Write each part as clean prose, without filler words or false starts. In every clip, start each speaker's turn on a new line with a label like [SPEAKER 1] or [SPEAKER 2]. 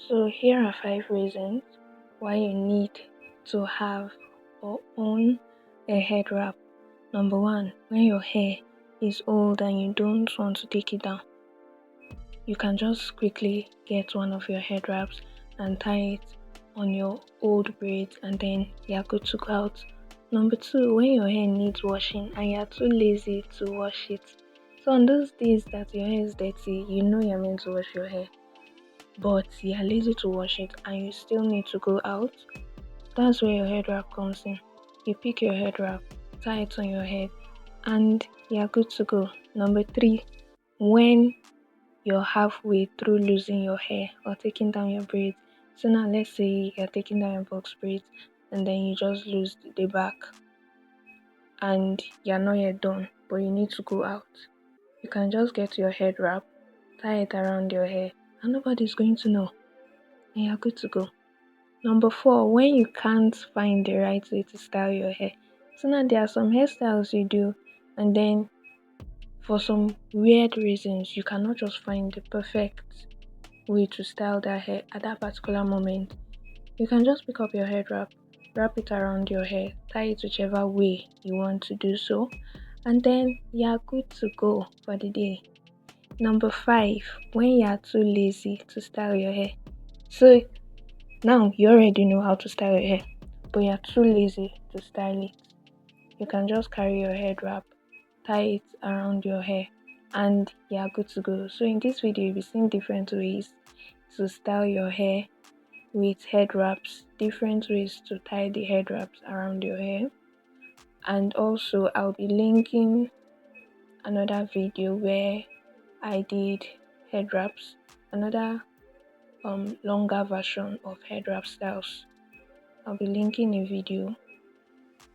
[SPEAKER 1] So here are 5 reasons why you need to have or own a head wrap. Number 1, when your hair is old and you don't want to take it down, you can just quickly get one of your head wraps and tie it on your old braids, and then you're good to go out. Number 2, when your hair needs washing and you're too lazy to wash it. So on those days that your hair is dirty, you know you're meant to wash your hair, but you're lazy to wash it and you still need to go out. That's where your head wrap comes in. You pick your head wrap, tie it on your head, and you're good to go. Number 3, when you're halfway through losing your hair or taking down your braids. So now let's say you're taking down your box braids and then you just lose the back and you're not yet done, but you need to go out. You can just get your head wrap, tie it around your hair, and nobody's going to know. And you're good to go. Number 4, when you can't find the right way to style your hair. So now there are some hairstyles you do, and then for some weird reasons, you cannot just find the perfect way to style that hair at that particular moment. You can just pick up your head wrap it around your hair, tie it whichever way you want to do so, and then you're good to go for the day. Number 5, when you're too lazy to style your hair. So now you already know how to style your hair, but you're too lazy to style it. You can just carry your head wrap, tie it around your hair, and you're good to go. So in this video, you'll be seeing different ways to style your hair with head wraps, different ways to tie the head wraps around your hair, and also I'll be linking another video where I did head wraps, another longer version of head wrap styles. I'll be linking a video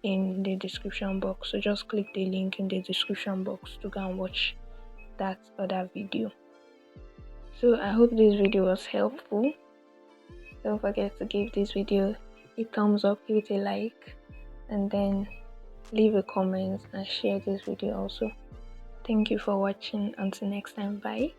[SPEAKER 1] in the description box, so just click the link in the description box to go and watch that other video. So I hope this video was helpful. Don't forget to give this video a thumbs up, give it a like, and then leave a comment and share this video also. Thank you for watching. Until next time, bye.